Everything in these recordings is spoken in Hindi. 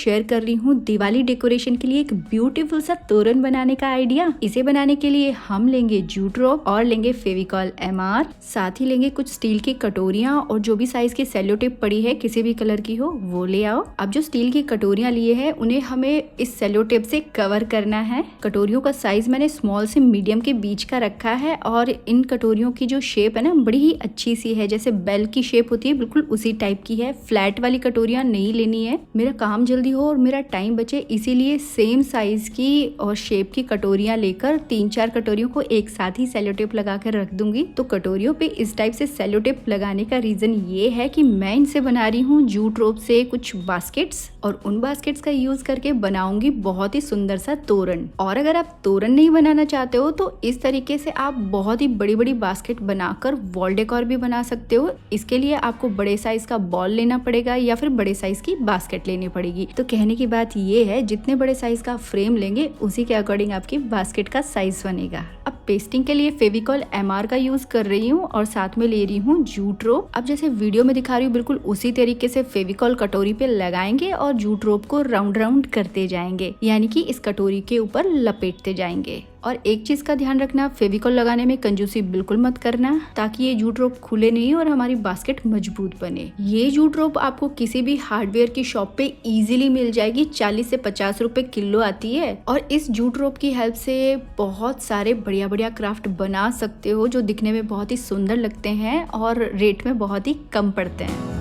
शेयर कर रही हूँ दिवाली डेकोरेशन के लिए एक ब्यूटीफुल सा तोरण बनाने का आइडिया। इसे बनाने के लिए हम लेंगे जूट रोप और लेंगे फेविकॉल MR, साथ ही लेंगे कुछ स्टील की कटोरियाँ और जो भी साइज की सेलो टेप पड़ी है किसी भी कलर की हो वो ले आओ। अब जो स्टील की कटोरियाँ लिए हैं उन्हें हमें इस सेलो टेप से कवर करना है। कटोरियों का साइज मैंने स्मॉल से मीडियम के बीच का रखा है और इन कटोरियों की जो शेप है ना बड़ी ही अच्छी सी है, जैसे बेल की शेप होती है बिल्कुल उसी टाइप की है। फ्लैट वाली कटोरियाँ नहीं लेनी है, मेरा काम जल्दी हो और मेरा टाइम बचे, इसीलिए सेम साइज की और शेप की कटोरियाँ लेकर 3-4 कटोरियों को एक साथ ही सेलो टेप लगा कर रख दूंगी। तो कटोरियों पे इस टाइप से सेलो टेप लगाने का रीजन ये है कि मैं इनसे बना रही हूँ जूट रोप से कुछ बास्केट्स और उन बास्केट्स का यूज करके बनाऊंगी बहुत ही सुंदर सा तोरण। और अगर आप तोरण नहीं बनाना चाहते हो तो इस तरीके से आप बहुत ही बड़ी बड़ी बास्केट बनाकर वॉल डेकोर भी बना सकते हो। इसके लिए आपको बड़े साइज का बॉल लेना पड़ेगा या फिर बड़े साइज की बास्केट लेनी पड़ेगी। तो कहने की बात ये है जितने बड़े साइज का फ्रेम लेंगे उसी के अकॉर्डिंग आपकी बास्केट का साइज बनेगा। अब पेस्टिंग के लिए फेविकॉल MR का यूज कर रही हूँ और साथ में ले रही हूँ जूट रोप। अब जैसे वीडियो में दिखा रही हूँ बिल्कुल उसी तरीके से फेविकॉल कटोरी पे लगाएंगे और जूट रोप को राउंड राउंड करते जाएंगे, यानी कि इस कटोरी के ऊपर लपेटते जाएंगे। और एक चीज का ध्यान रखना, फेविकॉल लगाने में कंजूसी बिल्कुल मत करना ताकि ये जूट रोप खुले नहीं और हमारी बास्केट मजबूत बने। ये जूट रोप आपको किसी भी हार्डवेयर की शॉप पे इजीली मिल जाएगी, 40 से 50 रुपए किलो आती है। और इस जूट रोप की हेल्प से बहुत सारे बढ़िया बढ़िया क्राफ्ट बना सकते हो जो दिखने में बहुत ही सुंदर लगते हैं और रेट में बहुत ही कम पड़ते हैं।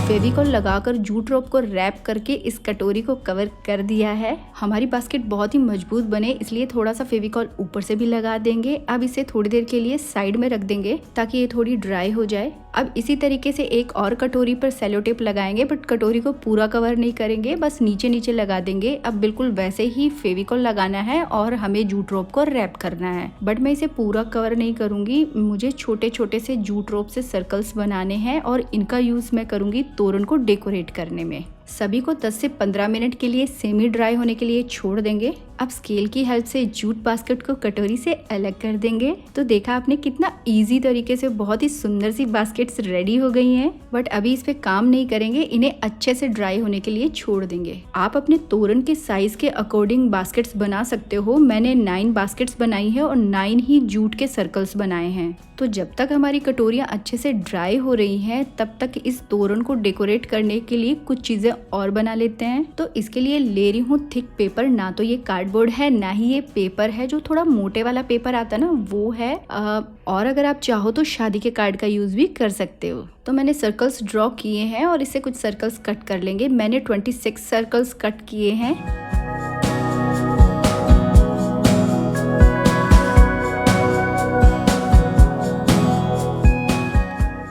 फेविकॉल लगाकर जूट रोप को रैप करके इस कटोरी को कवर कर दिया है। हमारी बास्केट बहुत ही मजबूत बने इसलिए थोड़ा सा फेविकॉल ऊपर से भी लगा देंगे। अब इसे थोड़ी देर के लिए साइड में रख देंगे ताकि ये थोड़ी ड्राई हो जाए। अब इसी तरीके से एक और कटोरी पर सेलो टेप लगाएंगे, बट कटोरी को पूरा कवर नहीं करेंगे, बस नीचे नीचे लगा देंगे। अब बिल्कुल वैसे ही फेविकॉल लगाना है और हमें जूट रोप को रैप करना है, बट मैं इसे पूरा कवर नहीं करूंगी। मुझे छोटे छोटे से जूट रोप से सर्कल्स बनाने हैं और इनका यूज मैं करूंगी तोरण को डेकोरेट करने में। सभी को 10 से 15 मिनट के लिए सेमी ड्राई होने के लिए छोड़ देंगे। अब स्केल की हेल्प से जूट बास्केट को कटोरी से अलग कर देंगे। तो देखा आपने कितना इजी तरीके से बहुत ही सुंदर सी बास्केट्स रेडी हो गई हैं। बट अभी इस पे काम नहीं करेंगे, इन्हें अच्छे से ड्राई होने के लिए छोड़ देंगे। आप अपने तोरण के साइज के अकॉर्डिंग बास्केट्स बना सकते हो। मैंने 9 बास्केट्स बनाई है और 9 ही जूट के सर्कल्स बनाए हैं। तो जब तक हमारी कटोरियाँ अच्छे से ड्राई हो रही हैं तब तक इस तोरण को डेकोरेट करने के लिए कुछ चीजें और बना लेते हैं। तो इसके लिए ले रही हूँ थिक पेपर। ना तो ये कार्डबोर्ड है ना ही ये पेपर है, जो थोड़ा मोटे वाला पेपर आता है ना वो है। और अगर आप चाहो तो शादी के कार्ड का यूज भी कर सकते हो। तो मैंने सर्कल्स ड्रॉ किए हैं और इससे कुछ सर्कल्स कट कर लेंगे। मैंने 26 सर्कल्स कट किए हैं।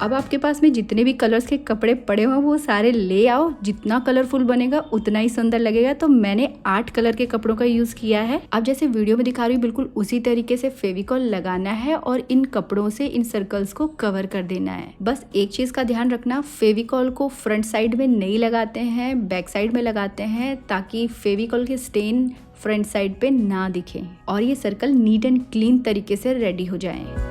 अब आपके पास में जितने भी कलर्स के कपड़े पड़े हुए वो सारे ले आओ। जितना कलरफुल बनेगा उतना ही सुंदर लगेगा। तो मैंने 8 कलर के कपड़ों का यूज किया है। अब जैसे वीडियो में दिखा रही हूँ बिल्कुल उसी तरीके से फेविकॉल लगाना है और इन कपड़ों से इन सर्कल्स को कवर कर देना है। बस एक चीज का ध्यान रखना, फेविकॉल को फ्रंट साइड में नहीं लगाते हैं, बैक साइड में लगाते हैं ताकि फेविकॉल के स्टेन फ्रंट साइड पे ना दिखे और ये सर्कल नीट एंड क्लीन तरीके से रेडी हो जाए।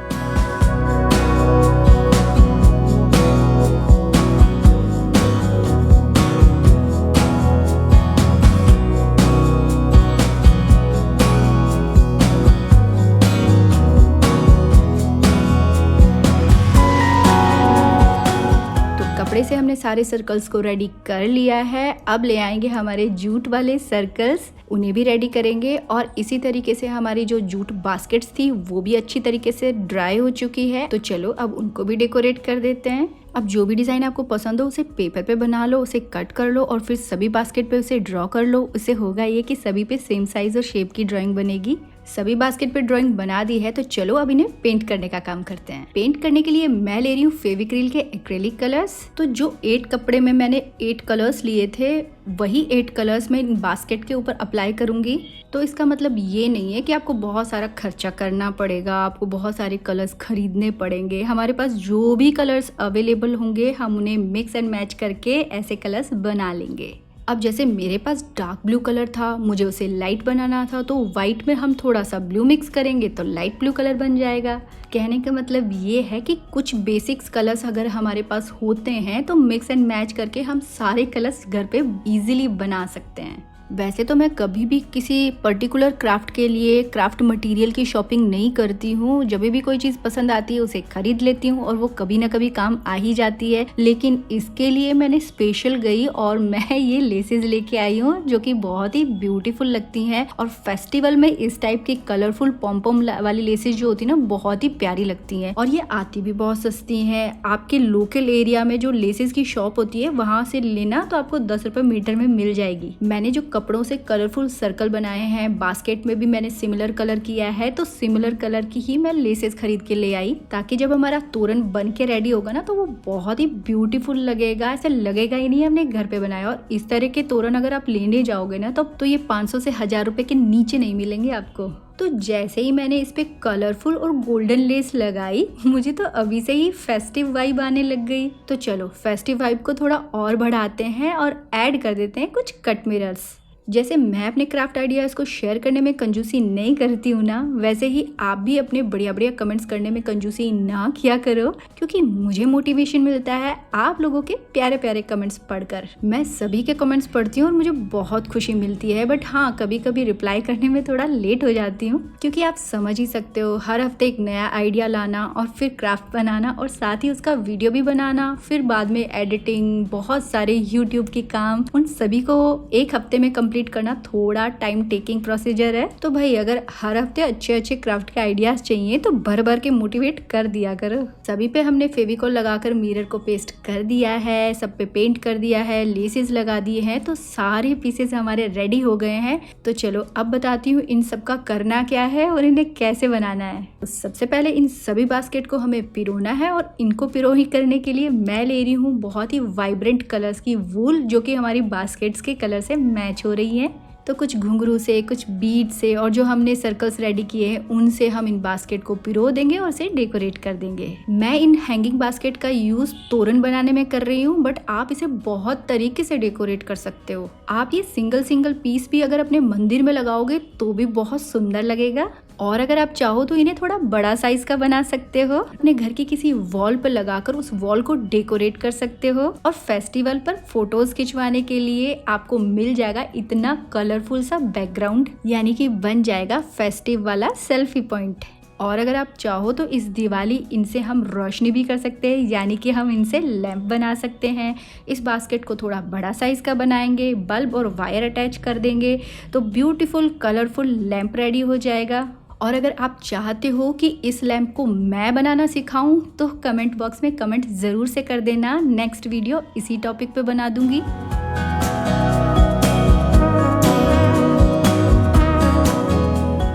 कपड़े से हमने सारे सर्कल्स को रेडी कर लिया है। अब ले आएंगे हमारे जूट वाले सर्कल्स, उन्हें भी रेडी करेंगे। और इसी तरीके से हमारी जो जूट बास्केट्स थी वो भी अच्छी तरीके से ड्राई हो चुकी है। तो चलो अब उनको भी डेकोरेट कर देते हैं। अब जो भी डिजाइन आपको पसंद हो उसे पेपर पे बना लो, उसे कट कर लो और फिर सभी बास्केट पे उसे ड्रॉ कर लो। उससे होगा ये कि सभी पे सेम साइज और शेप की ड्राइंग बनेगी। सभी बास्केट पे ड्राइंग बना दी है तो चलो अब इन्हें पेंट करने का काम करते हैं। पेंट करने के लिए मैं ले रही हूँ फेविक्रिल के एक्रेलिक कलर्स। तो जो 8 कपड़े में मैंने 8 कलर्स लिए थे वही 8 कलर्स मैं इन बास्केट के ऊपर अप्लाई करूंगी। तो इसका मतलब ये नहीं है कि आपको बहुत सारा खर्चा करना पड़ेगा, आपको बहुत सारे कलर्स खरीदने पड़ेंगे। हमारे पास जो भी कलर्स अवेलेबल होंगे हम उन्हें मिक्स एंड मैच करके ऐसे कलर्स बना लेंगे। अब जैसे मेरे पास डार्क ब्लू कलर था, मुझे उसे लाइट बनाना था, तो व्हाइट में हम थोड़ा सा ब्लू मिक्स करेंगे तो लाइट ब्लू कलर बन जाएगा। कहने का मतलब ये है कि कुछ बेसिक्स कलर्स अगर हमारे पास होते हैं तो मिक्स एंड मैच करके हम सारे कलर्स घर पे इजीली बना सकते हैं। वैसे तो मैं कभी भी किसी पर्टिकुलर क्राफ्ट के लिए क्राफ्ट मटेरियल की शॉपिंग नहीं करती हूँ। जब भी कोई चीज़ पसंद आती है उसे खरीद लेती हूँ और वो कभी ना कभी काम आ ही जाती है। लेकिन इसके लिए मैंने स्पेशल गई और मैं ये लेसेस लेके आई हूँ जो कि बहुत ही ब्यूटीफुल लगती हैं। और फेस्टिवल में इस टाइप की कलरफुल पॉम वाली लेसेस जो होती है ना, बहुत ही प्यारी लगती हैं और ये आती भी बहुत सस्ती हैं। आपके लोकल एरिया में जो लेसेस की शॉप होती है वहाँ से लेना तो आपको 10 रुपये मीटर में मिल जाएगी। मैंने जो कपड़ों से कलरफुल सर्कल बनाए हैं, बास्केट में भी मैंने सिमिलर कलर किया है, तो सिमिलर कलर की ही मैं लेसेस खरीद के ले आई ताकि जब हमारा तोरण बन के रेडी होगा ना तो वो बहुत ही ब्यूटीफुल लगेगा। ऐसा लगेगा ही नहीं हमने घर पे बनाया। और इस तरह के तोरण अगर आप लेने जाओगे ना तो ये 500 से 1000 रुपए के नीचे नहीं मिलेंगे आपको। तो जैसे ही मैंने इस पे कलरफुल और गोल्डन लेस लगाई, मुझे तो अभी से ही फेस्टिव वाइब आने लग गई। तो चलो फेस्टिव वाइब को थोड़ा और बढ़ाते हैं और ऐड कर देते हैं कुछ कट मिरर्स। जैसे मैं अपने क्राफ्ट आइडियाज़ को शेयर करने में कंजूसी नहीं करती हूँ ना, वैसे ही आप भी अपने बढ़िया बढ़िया कमेंट्स करने में कंजूसी ना किया करो, क्योंकि मुझे मोटिवेशन मिलता है आप लोगों के प्यारे प्यारे कमेंट्स पढ़कर। मैं सभी के कमेंट्स पढ़ती हूँ और मुझे बहुत खुशी मिलती है, बट हाँ कभी कभी रिप्लाई करने में थोड़ा लेट हो जाती हूँ, क्योंकि आप समझ ही सकते हो हर हफ्ते एक नया आइडिया लाना और फिर क्राफ्ट बनाना और साथ ही उसका वीडियो भी बनाना, फिर बाद में एडिटिंग, बहुत सारे यूट्यूब के काम, उन सभी को एक हफ्ते में कंप्लीट करना थोड़ा टाइम टेकिंग प्रोसीजर है। तो भाई अगर हर हफ्ते अच्छे अच्छे क्राफ्ट के आइडियाज चाहिए तो भर भर के मोटिवेट कर दिया करो। सभी पे हमने फेविकॉल लगाकर मिरर को पेस्ट कर दिया है, सब पे पेंट कर दिया है, लेसेस लगा दिए हैं, तो सारे पीसेस हमारे रेडी हो गए हैं। तो चलो अब बताती हूँ इन सब का करना क्या है और इन्हें कैसे बनाना है। तो सबसे पहले इन सभी बास्केट को हमें पिरोना है और इनको पिरोही करने के लिए मैं ले रही हूँ बहुत ही वाइब्रेंट कलर्स की वूल, जो कि हमारी बास्केट्स के कलर से मैच हो रही है। तो कुछ घुंघरू से, कुछ बीड से और जो हमने सर्कल्स रेडी किए हैं उनसे हम इन बास्केट को पिरो देंगे और इसे डेकोरेट कर देंगे। मैं इन हैंगिंग बास्केट का यूज तोरण बनाने में कर रही हूँ, बट आप इसे बहुत तरीके से डेकोरेट कर सकते हो। आप ये सिंगल पीस भी अगर अपने मंदिर में लगाओगे तो भी बहुत सुंदर लगेगा। और अगर आप चाहो तो इन्हें थोड़ा बड़ा साइज का बना सकते हो, अपने घर की किसी वॉल पर लगाकर उस वॉल को डेकोरेट कर सकते हो। और फेस्टिवल पर फोटोज खिंचवाने के लिए आपको मिल जाएगा इतना कलरफुल सा बैकग्राउंड, यानी कि बन जाएगा फेस्टिव वाला सेल्फी पॉइंट। और अगर आप चाहो तो इस दिवाली इनसे हम रोशनी भी कर सकते हैं, यानी कि हम इनसे लैंप बना सकते हैं। इस बास्केट को थोड़ा बड़ा साइज का बनाएंगे, बल्ब और वायर अटैच कर देंगे तो ब्यूटीफुल कलरफुल लैंप रेडी हो जाएगा। और अगर आप चाहते हो कि इस लैंप को मैं बनाना सिखाऊं तो कमेंट बॉक्स में कमेंट ज़रूर से कर देना, नेक्स्ट वीडियो इसी टॉपिक पे बना दूंगी।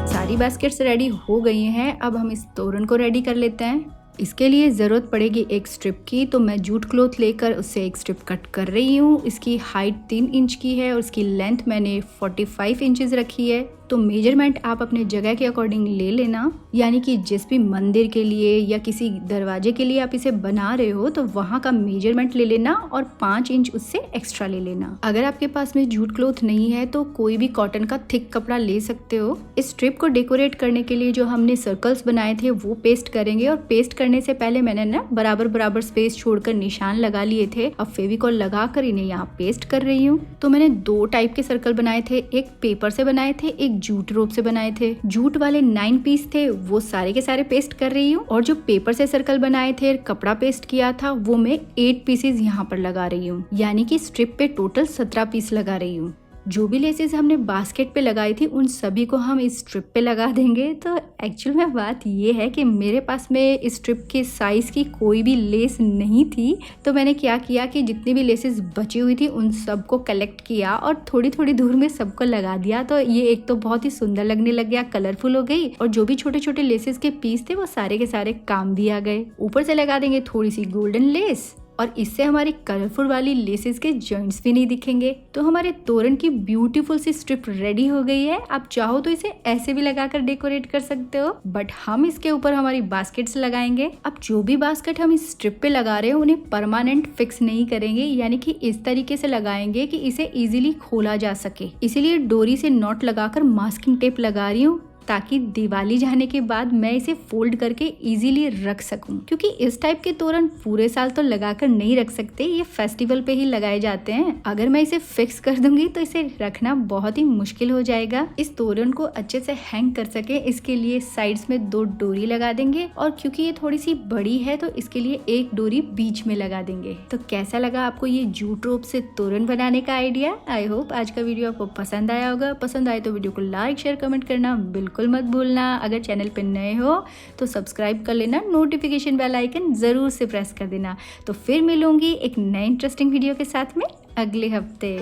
सारी बास्केट्स रेडी हो गई हैं, अब हम इस तोरण को रेडी कर लेते हैं। इसके लिए ज़रूरत पड़ेगी एक स्ट्रिप की, तो मैं जूट क्लॉथ लेकर उससे एक स्ट्रिप कट कर रही हूँ। इसकी हाइट 3 इंच की है और उसकी लेंथ मैंने 45 इंचेस रखी है। तो मेजरमेंट आप अपने जगह के अकॉर्डिंग ले लेना, यानी कि जिस भी मंदिर के लिए या किसी दरवाजे के लिए आप इसे बना रहे हो तो वहाँ का मेजरमेंट ले लेना और 5 इंच उससे एक्स्ट्रा ले लेना। अगर आपके पास में जूट क्लॉथ नहीं है तो कोई भी कॉटन का थिक कपड़ा ले सकते हो। इस स्ट्रिप को डेकोरेट करने के लिए जो हमने सर्कल्स बनाए थे वो पेस्ट करेंगे, और पेस्ट करने से पहले मैंने ना बराबर स्पेस छोड़कर निशान लगा लिए थे। अब फेविकॉल लगाकर इन्हें यहाँ पेस्ट कर रही हूँ। तो मैंने 2 टाइप के सर्कल बनाए थे, एक पेपर से बनाए थे, एक जूट रोप से बनाए थे। जूट वाले 9 पीस थे, वो सारे के सारे पेस्ट कर रही हूँ, और जो पेपर से सर्कल बनाए थे, कपड़ा पेस्ट किया था, वो मैं 8 पीसेस यहाँ पर लगा रही हूँ, यानी कि स्ट्रिप पे टोटल 17 पीस लगा रही हूँ। जो भी लेसेस हमने बास्केट पे लगाई थी उन सभी को हम इस स्ट्रिप पे लगा देंगे। तो एक्चुअल में बात ये है कि मेरे पास में इस स्ट्रिप के साइज की कोई भी लेस नहीं थी, तो मैंने क्या किया कि जितनी भी लेसेस बची हुई थी उन सबको कलेक्ट किया और थोड़ी थोड़ी दूर में सबको लगा दिया। तो ये एक तो बहुत ही सुंदर लगने लग गया, कलरफुल हो गई, और जो भी छोटे छोटे लेसेस के पीस थे वो सारे के सारे काम भी आ गए। ऊपर से लगा देंगे थोड़ी सी गोल्डन लेस, और इससे हमारे कलरफुल वाली लेसेस के जॉइंट्स भी नहीं दिखेंगे। तो हमारे तोरण की ब्यूटीफुल सी स्ट्रिप रेडी हो गई है। आप चाहो तो इसे ऐसे भी लगाकर डेकोरेट कर सकते हो, बट हम इसके ऊपर हमारी बास्केट्स लगाएंगे। अब जो भी बास्केट हम इस स्ट्रिप पे लगा रहे हैं उन्हें परमानेंट फिक्स नहीं करेंगे, यानी कि इस तरीके से लगाएंगे कि इसे इजीली खोला जा सके। इसीलिए डोरी से नॉट लगाकर मास्किंग टेप लगा रही हूँ, ताकि दिवाली जाने के बाद मैं इसे फोल्ड करके इजीली रख सकूं। क्योंकि इस टाइप के तोरण पूरे साल तो लगाकर नहीं रख सकते, ये फेस्टिवल पे ही लगाए जाते हैं। अगर मैं इसे फिक्स कर दूंगी तो इसे रखना बहुत ही मुश्किल हो जाएगा। इस तोरण को अच्छे से हैंग कर सके इसके लिए साइड्स में 2 डोरी लगा देंगे, और क्योंकि ये थोड़ी सी बड़ी है तो इसके लिए 1 डोरी बीच में लगा देंगे। तो कैसा लगा आपको ये जूट रोप से तोरण बनाने का आइडिया? आई होप आज का वीडियो आपको पसंद आया होगा। पसंद आए तो वीडियो को लाइक शेयर कमेंट करना बिल्कुल मत भूलना। अगर चैनल पे नए हो तो सब्सक्राइब कर लेना, नोटिफिकेशन बेल आइकन जरूर से प्रेस कर देना। तो फिर मिलूंगी एक नए इंटरेस्टिंग वीडियो के साथ में अगले हफ्ते।